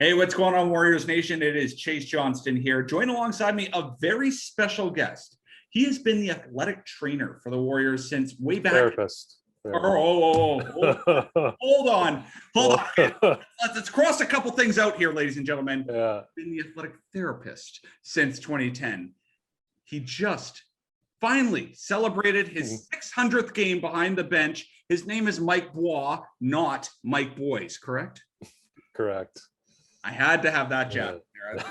Hey, what's going on, Warriors Nation? It is Chase Johnston here. Join alongside me a very special guest. He has been the athletic trainer for the Warriors since way back. Therapist. Hold on. Let's cross a couple things out here, ladies and gentlemen. Yeah. Been the athletic therapist since 2010. He just finally celebrated his 600th game behind the bench. His name is Mike Bois, not Mike Bois, correct? Correct. I had to have that jab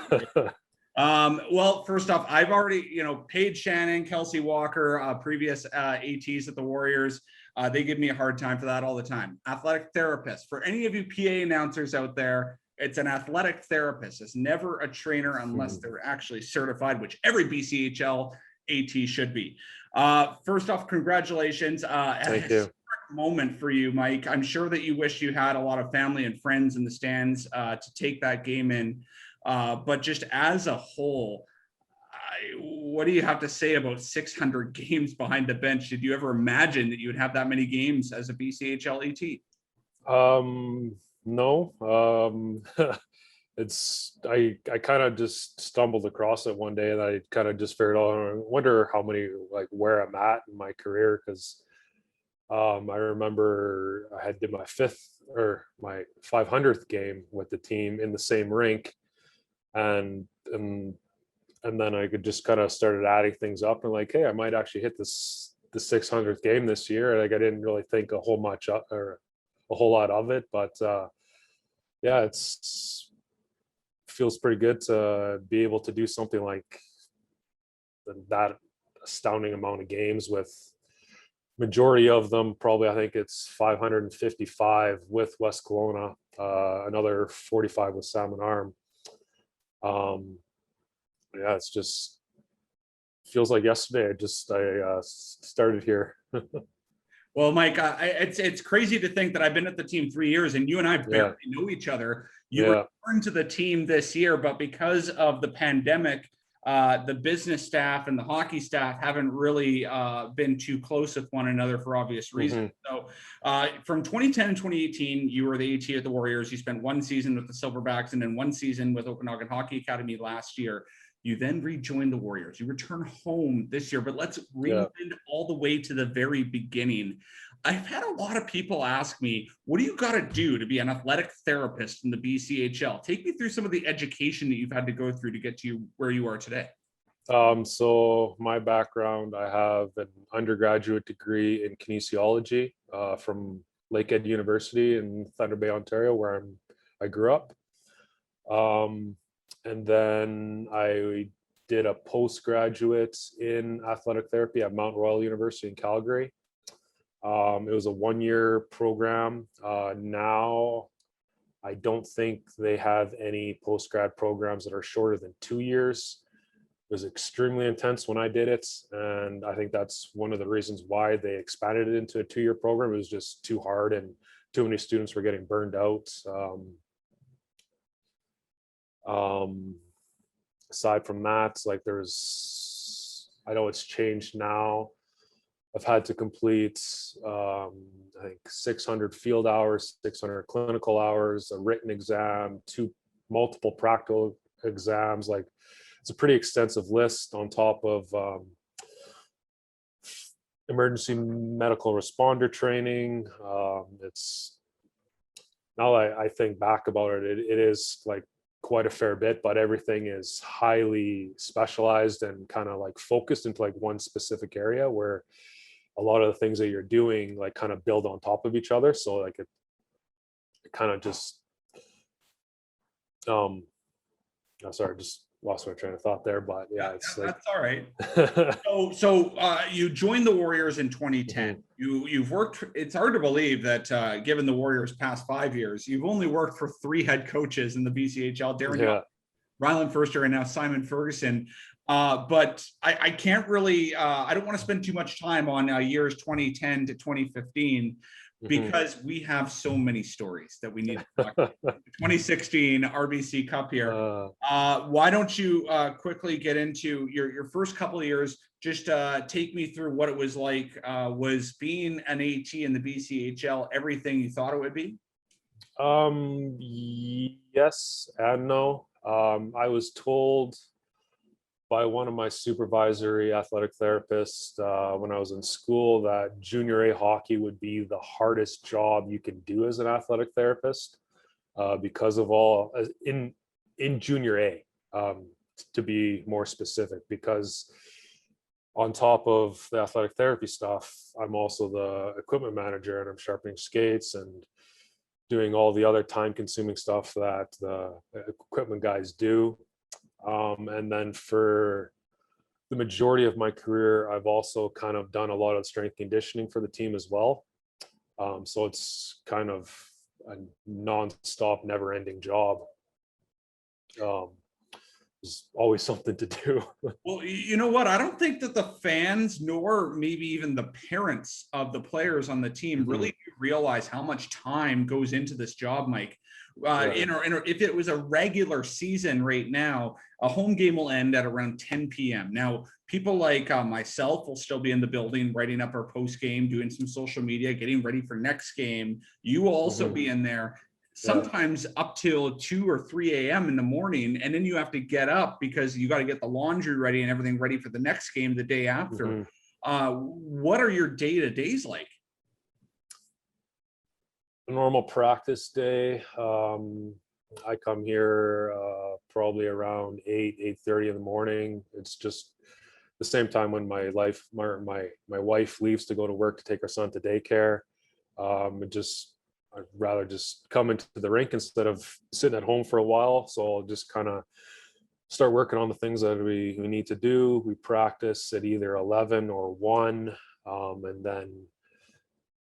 there. Well, first off, I've already, Paige Shannon, Kelsey Walker, previous ATs at the Warriors. They give me a hard time for that all the time. Athletic therapist. For any of you PA announcers out there, it's an athletic therapist. It's never a trainer unless they're actually certified, which every BCHL AT should be. First off, congratulations. Thank you. Moment for you, Mike. I'm sure that you wish you had a lot of family and friends in the stands to take that game in. But just as a whole, what do you have to say about 600 games behind the bench? Did you ever imagine that you would have that many games as a BCHL AT? No. I kind of just stumbled across it one day, and I kind of just figured out, I wonder how many, where I'm at in my career, because I remember I did my 500th game with the team in the same rink, and then I could just kind of started adding things up, and hey, I might actually hit the 600th game this year. And I didn't really think a whole lot of it, but yeah, feels pretty good to be able to do something like that astounding amount of games, with majority of them probably, I think it's 555 with West Kelowna, another 45 with Salmon Arm. Yeah, it's just feels like yesterday. I started here. Well, Mike, it's crazy to think that I've been at the team 3 years, and you and I barely know each other. You returned to the team this year, but because of the pandemic, the business staff and the hockey staff haven't really been too close with one another for obvious reasons. So from 2010 and 2018, you were the AT at the Warriors. You spent one season with the Silverbacks and then one season with Okanagan Hockey Academy last year. You then rejoined the Warriors. You return home this year, but let's rewind all the way to the very beginning. I've had a lot of people ask me, what do you got to do to be an athletic therapist in the BCHL? Take me through some of the education that you've had to go through to get to where you are today. So my background, I have an undergraduate degree in kinesiology from Lakehead University in Thunder Bay, Ontario, where I grew up. And then I did a postgraduate in athletic therapy at Mount Royal University in Calgary. It was a 1-year program. Now, I don't think they have any postgrad programs that are shorter than 2 years. It was extremely intense when I did it, and I think that's one of the reasons why they expanded it into a 2-year program. It was just too hard, and too many students were getting burned out. Aside from that, I know it's changed now. I've had to complete, I think 600 field hours, 600 clinical hours, a written exam, multiple practical exams. It's a pretty extensive list on top of emergency medical responder training. It's now I think back about it, it is quite a fair bit, but everything is highly specialized and kind of focused into one specific area, where a lot of the things that you're doing kind of build on top of each other. So it kind of just sorry, just lost my train of thought there, but yeah, that's all right. So you joined the Warriors in 2010. You've worked, it's hard to believe that given the Warriors past 5 years, you've only worked for 3 head coaches in the BCHL, Ryland Forster and now Simon Ferguson. But I can't really, I don't want to spend too much time on years 2010 to 2015, because we have so many stories that we need to talk about. 2016 RBC Cup here. Why don't you quickly get into your first couple of years? Just take me through what it was like. Was being an AT in the BCHL everything you thought it would be? Yes and no. I was told by one of my supervisory athletic therapists when I was in school that junior A hockey would be the hardest job you can do as an athletic therapist because of all in junior A, to be more specific, because on top of the athletic therapy stuff, I'm also the equipment manager and I'm sharpening skates and doing all the other time consuming stuff that the equipment guys do. And then for the majority of my career, I've also kind of done a lot of strength conditioning for the team as well. So it's kind of a non-stop, never-ending job. There's always something to do. Well, you know what? I don't think that the fans, nor maybe even the parents of the players on the team, really realize how much time goes into this job, Mike. If it was a regular season right now, a home game will end at around 10 p.m. Now, people like myself will still be in the building, writing up our post game, doing some social media, getting ready for next game. You will also be in there. Sometimes up till 2 or 3 a.m. in the morning, and then you have to get up because you got to get the laundry ready and everything ready for the next game the day after. What are your day-to-days like? A normal practice day, I come here probably around 8:30 in the morning. It's just the same time when my wife leaves to go to work to take her son to daycare. I'd rather just come into the rink instead of sitting at home for a while. So I'll just kind of start working on the things that we need to do. We practice at either 11 or 1. And then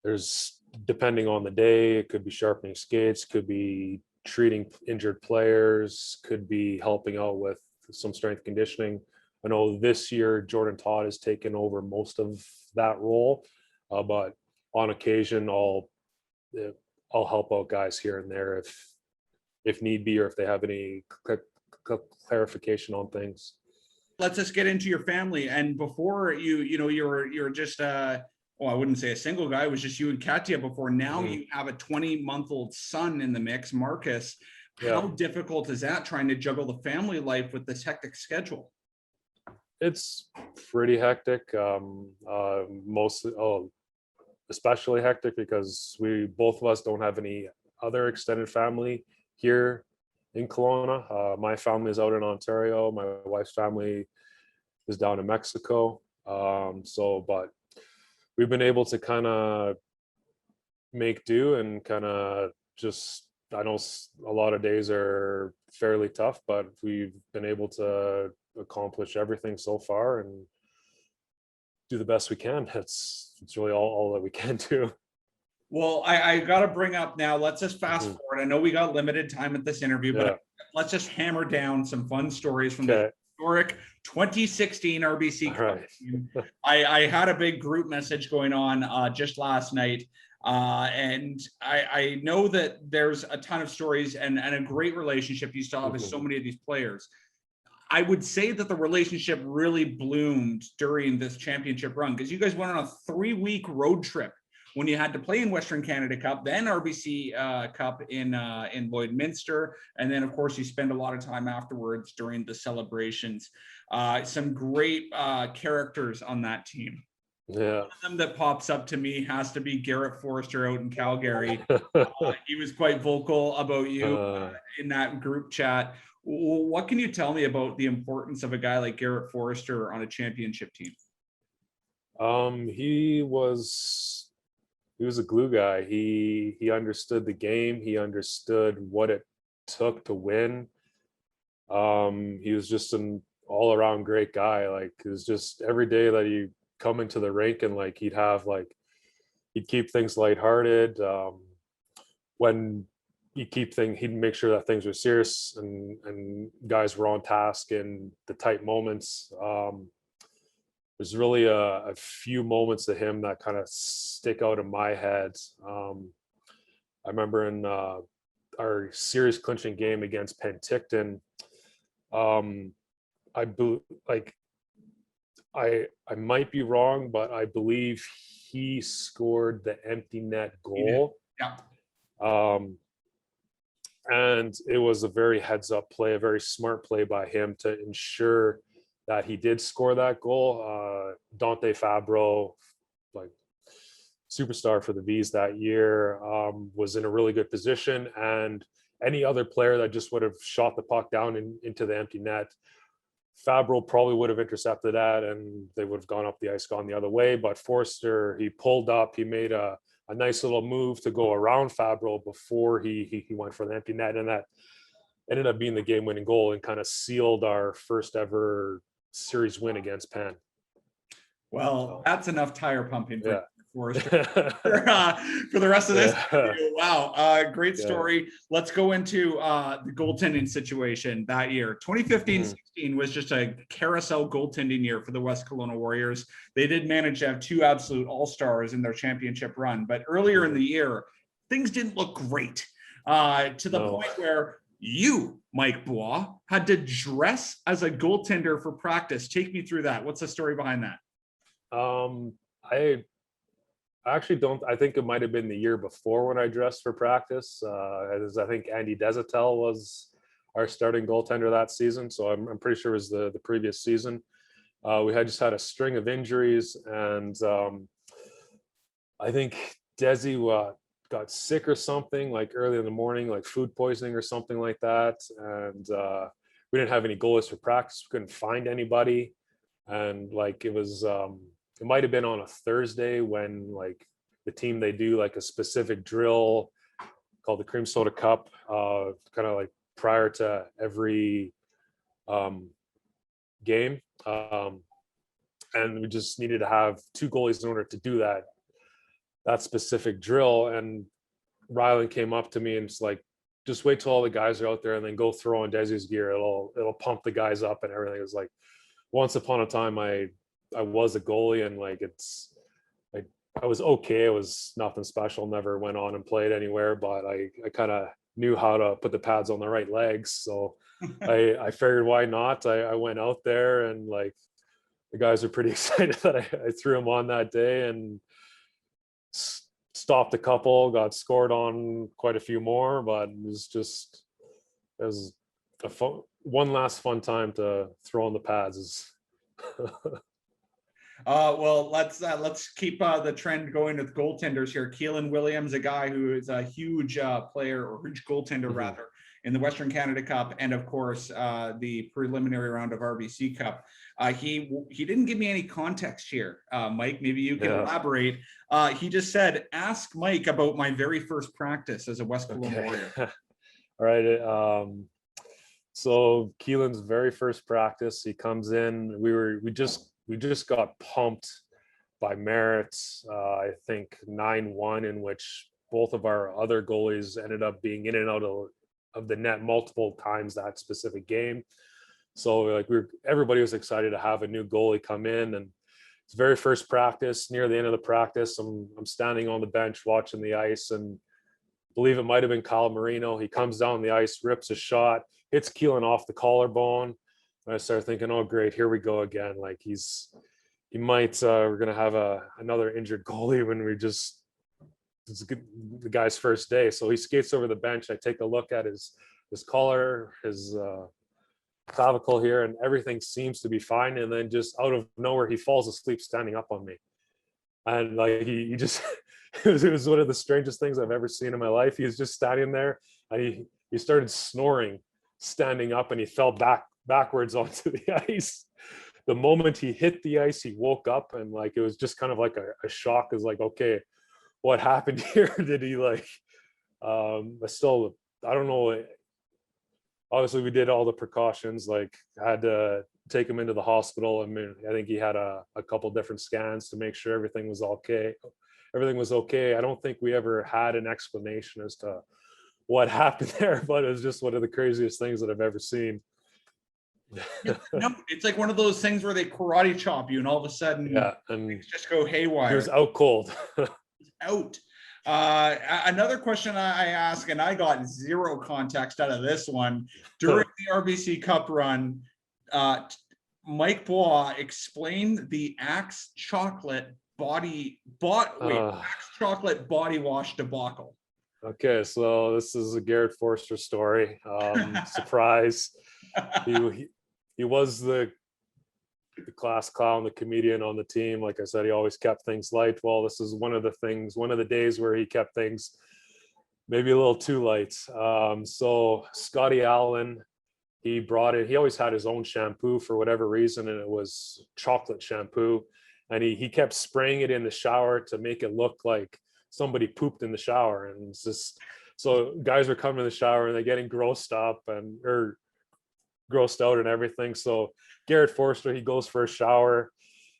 there's, depending on the day, it could be sharpening skates, could be treating injured players, could be helping out with some strength conditioning. I know this year Jordan Todd has taken over most of that role, but on occasion I'll help out guys here and there if need be, or if they have any clarification on things. Let's just get into your family. And before you're just I wouldn't say a single guy. It was just you and Katya before. Now you have a 20-month-old son in the mix, Marcus. How difficult is that, trying to juggle the family life with this hectic schedule? It's pretty hectic. Especially hectic because both of us don't have any other extended family here in Kelowna. My family is out in Ontario. My wife's family is down in Mexico. But we've been able to kind of make do and kind of just, I know a lot of days are fairly tough, but we've been able to accomplish everything so far and do the best we can. It's really all that we can do. Well, I got to bring up now, let's just fast forward. I know we got limited time at this interview, but let's just hammer down some fun stories from the historic 2016 RBC Cup. I had a big group message going on just last night. And I know that there's a ton of stories and a great relationship you still have with so many of these players. I would say that the relationship really bloomed during this championship run because you guys went on a 3-week road trip when you had to play in Western Canada Cup, then RBC Cup in Lloydminster, and then of course you spend a lot of time afterwards during the celebrations. Some great characters on that team. Yeah. One of them that pops up to me has to be Garrett Forrester out in Calgary. He was quite vocal about you in that group chat. What can you tell me about the importance of a guy like Garrett Forrester on a championship team? He was a glue guy. He understood the game. He understood what it took to win. He was just an all-around great guy. Like, it was just every day that you come into the rink and he'd keep things lighthearted. When he'd make sure that things were serious and guys were on task in the tight moments. There's really a few moments of him that kind of stick out in my head. I remember in our series clinching game against Penticton, I might be wrong, but I believe he scored the empty net goal. Yeah. And it was a very heads up play, a very smart play by him to ensure that he did score that goal. Dante Fabro, like superstar for the V's that year, was in a really good position. And any other player that just would have shot the puck down into the empty net, Fabro probably would have intercepted that and they would have gone up the ice, gone the other way. But Forster, he pulled up, he made a nice little move to go around Fabro before he went for the empty net. And that ended up being the game-winning goal and kind of sealed our first ever series win against Penn. Well, that's enough tire pumping for Forrester Yeah. for the rest of this Yeah. video. Wow, great story. Yeah. Let's go into the goaltending situation that year. 2015-16 was just a carousel goaltending year for the West Kelowna Warriors. They did manage to have two absolute all-stars in their championship run, but earlier in the year, things didn't look great to the point where you, Mike Bois, had to dress as a goaltender for practice. Take me through that. What's the story behind that? I actually don't. I think it might have been the year before when I dressed for practice. As I think Andy Desatel was our starting goaltender that season, so I'm pretty sure it was the previous season. We had just had a string of injuries, and I think Desi got sick or something like early in the morning, like food poisoning or something like that, and we didn't have any goalies for practice. We couldn't find anybody, and like it was. It might have been on a Thursday when like the team, they do like a specific drill called the Cream Soda Cup, kind of like prior to every game. And we just needed to have two goalies in order to do that specific drill. And Rylan came up to me and it's like, just wait till all the guys are out there and then go throw on Desi's gear. It'll pump the guys up and everything. It was like, once upon a time, I was a goalie and like I was okay. It was nothing special. Never went on and played anywhere, but I kind of knew how to put the pads on the right legs. So I figured why not? I went out there and like the guys were pretty excited that I threw them on that day and stopped a couple, got scored on quite a few more, but it was one last fun time to throw on the pads. Well, let's keep the trend going with goaltenders here. Keelan Williams, a guy who is a huge player, or huge goaltender rather, in the Western Canada Cup, and of course the preliminary round of RBC Cup. He didn't give me any context here, Mike. Maybe you can elaborate. He just said, "Ask Mike about my very first practice as a West Kelowna Warrior." All right. So Keelan's very first practice, he comes in. We just got pumped by Merritt, I think 9-1, in which both of our other goalies ended up being in and out of the net multiple times that specific game. So like everybody was excited to have a new goalie come in, and it's very first practice. Near the end of the practice, I'm standing on the bench watching the ice, and I believe it might have been Kyle Marino. He comes down the ice, rips a shot, hits Keelan off the collarbone. And I started thinking, oh, great, here we go again. Like he might, we're going to have another injured goalie when it's the guy's first day. So he skates over the bench. I take a look at his collar, his clavicle here, and everything seems to be fine. And then just out of nowhere, he falls asleep standing up on me. And like, he just, it was one of the strangest things I've ever seen in my life. He was just standing there and he started snoring, standing up, and he fell backwards onto the ice. The moment he hit the ice, he woke up, and like it was just kind of like a shock. Is like, okay, what happened here? Did he like I don't know. Obviously we did all the precautions, like had to take him into the hospital. I mean, I think he had a couple different scans to make sure everything was okay. I don't think we ever had an explanation as to what happened there, but it was just one of the craziest things that I've ever seen. No, it's like one of those things where they karate chop you and all of a sudden and things just go haywire. He was out cold. Out. Another question I ask, and I got zero context out of this one. During the RBC Cup run, Mike Bois explained the Axe chocolate body wash debacle. Okay, so this is a Garrett Forster story. Surprise. He was the class clown, the comedian on the team. Like I said, he always kept things light. Well, this is one of the days where he kept things maybe a little too light. So Scotty Allen, he brought it. He always had his own shampoo for whatever reason, and it was chocolate shampoo. And he kept spraying it in the shower to make it look like somebody pooped in the shower. And it's just, so guys are coming in the shower and they're getting grossed up or grossed out and everything. So Garrett Forster, he goes for a shower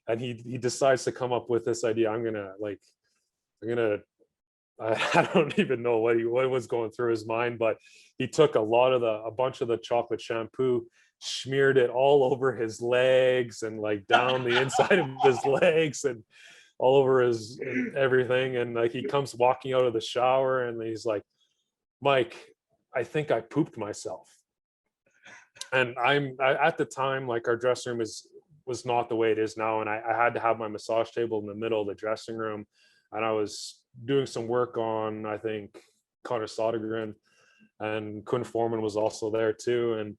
and he decides to come up with this idea. I don't even know what was going through his mind, but he took a bunch of the chocolate shampoo, smeared it all over his legs and like down the inside of his legs and all over his everything. And like he comes walking out of the shower and he's like, Mike, I think I pooped myself. And at the time, like our dressing room was not the way it is now. And I had to have my massage table in the middle of the dressing room. And I was doing some work on, I think, Connor Sodergren, and Quinn Foreman was also there too. And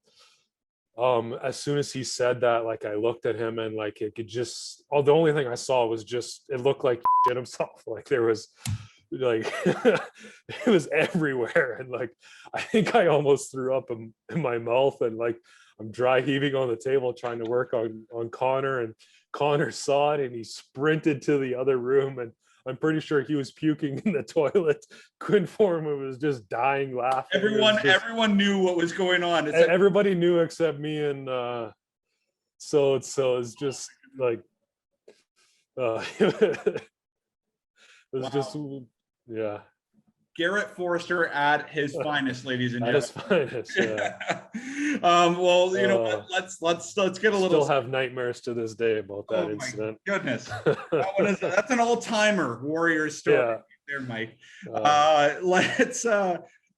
as soon as he said that, like I looked at him and like it could just, the only thing I saw was just, it looked like he shit himself. Like there was like it was everywhere. And like I think I almost threw up in my mouth, and like I'm dry heaving on the table trying to work on Connor, and Connor saw it and he sprinted to the other room, and I'm pretty sure he was puking in the toilet. Quinn Foreman was just dying laughing. Everyone knew what was going on. Everybody knew except me, and so it's just like it was just, yeah. Garrett Forster at his finest, ladies and gentlemen. At his finest, yeah. Well, you know what? Let's get a little. Still have nightmares to this day about that incident. My goodness, that's an all-timer Warriors story there, Mike.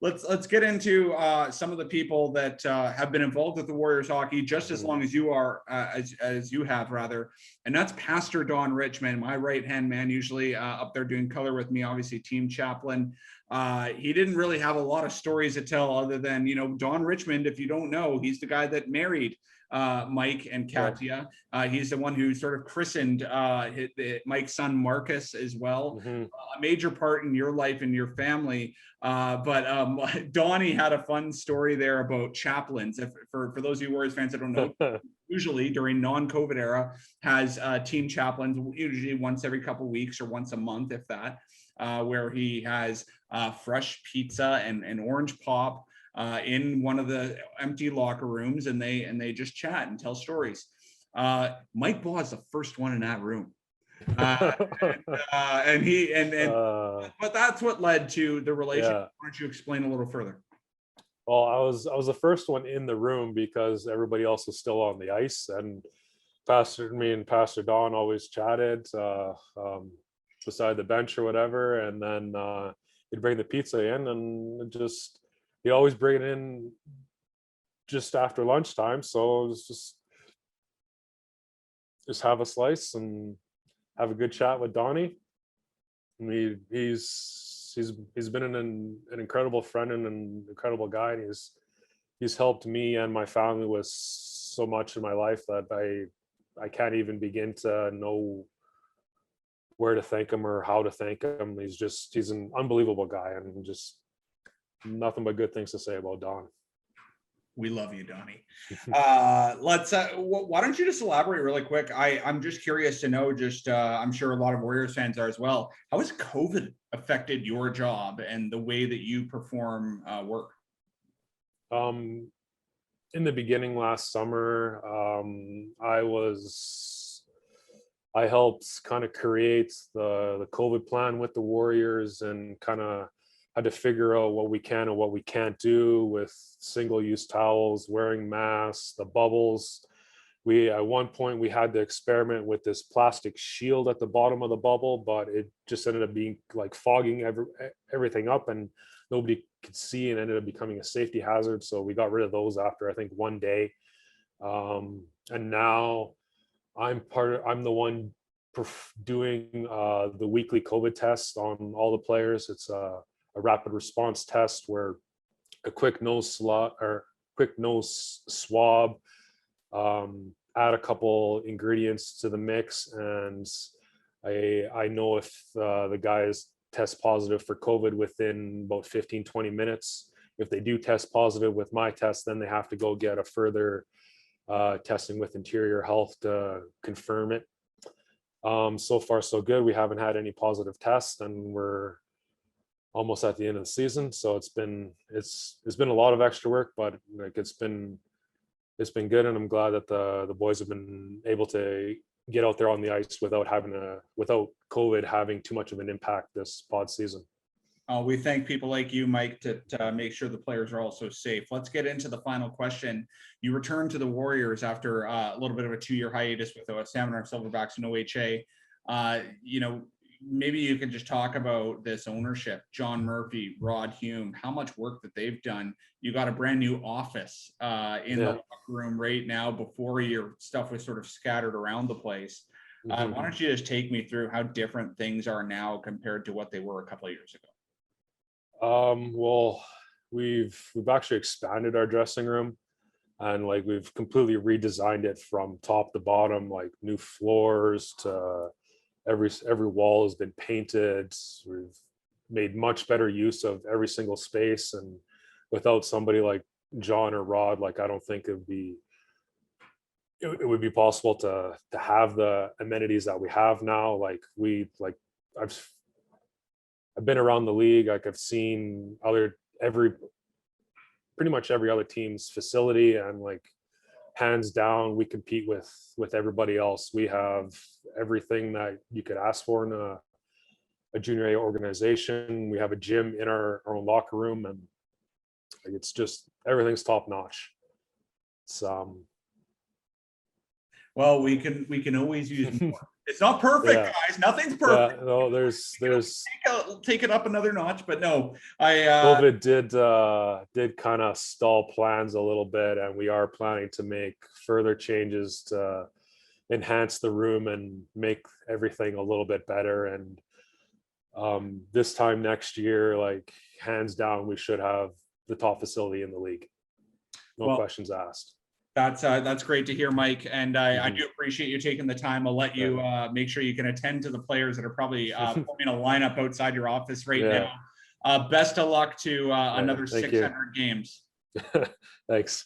Let's get into some of the people that have been involved with the Warriors hockey just as long as you are, as you have rather, and that's Pastor Don Richmond, my right-hand man, usually up there doing color with me, obviously team chaplain. He didn't really have a lot of stories to tell other than, you know, Don Richmond, if you don't know, he's the guy that married Mike and Katya. He's the one who sort of christened Mike's son Marcus as well. A major part in your life and your family. But Donnie had a fun story there about chaplains. For those of you Warriors fans that don't know, usually during non-COVID era has team chaplains, usually once every couple of weeks or once a month, if that, where he has fresh pizza and orange pop in one of the empty locker rooms, and they just chat and tell stories. Mike Bois is the first one in that room. But that's what led to the relationship. Yeah. Why don't you explain a little further? Well, I was the first one in the room because everybody else was still on the ice, and me and Pastor Don always chatted beside the bench or whatever, and then he'd bring the pizza in, and he'd always bring it in just after lunchtime. So it was just have a slice and have a good chat with Donnie. And he's been an incredible friend and an incredible guy. And he's helped me and my family with so much in my life that I can't even begin to know where to thank him or how to thank him. He's an unbelievable guy, and just nothing but good things to say about Don. We love you, Donnie. Why don't you just elaborate really quick? I'm just curious to know, I'm sure a lot of Warriors fans are as well. How has COVID affected your job and the way that you perform work? In the beginning last summer, I helped kind of create the COVID plan with the Warriors, and kind of had to figure out what we can and what we can't do with single-use towels, wearing masks, the bubbles. At one point we had to experiment with this plastic shield at the bottom of the bubble, but it just ended up being like fogging everything up, and nobody could see, and ended up becoming a safety hazard. So we got rid of those after, I think, one day. And now I'm the one doing the weekly COVID test on all the players. It's a rapid response test where a quick nose swab, add a couple ingredients to the mix, and I know if the guys test positive for COVID within about 15-20 minutes. If they do test positive with my test, then they have to go get a further testing with Interior Health to confirm it. So far so good. We haven't had any positive tests, and we're almost at the end of the season. So it's been a lot of extra work, but like it's been good, and I'm glad that the boys have been able to get out there on the ice without COVID having too much of an impact this pod season. We thank people like you, Mike, to make sure the players are also safe. Let's get into the final question. You returned to the Warriors after a little bit of a 2-year hiatus with the Salmon Arm Silverbacks and OHA. Maybe you can just talk about this ownership, John Murphy, Rod Hume, how much work that they've done. You got a brand new office in the locker room right now before your stuff was sort of scattered around the place. Why don't you just take me through how different things are now compared to what they were a couple of years ago? Well, we've actually expanded our dressing room, and like we've completely redesigned it from top to bottom, like new floors to every wall has been painted. We've made much better use of every single space, and without somebody like John or Rod, like I don't think it would be possible to have the amenities that we have now. I've been around the league. Like I've seen pretty much every other team's facility, and like hands down, we compete with everybody else. We have everything that you could ask for in a junior A organization. We have a gym in our own locker room, and it's just everything's top notch. It's well, we can always use more. It's not perfect, guys. Nothing's perfect. No, there's take it up another notch, but no, COVID did kind of stall plans a little bit, and we are planning to make further changes to enhance the room and make everything a little bit better. And this time next year, like hands down, we should have the top facility in the league. No questions asked. That's great to hear, Mike, and I do appreciate you taking the time. I'll let you make sure you can attend to the players that are probably forming a lineup outside your office right now. Best of luck to another 600 games. Thanks.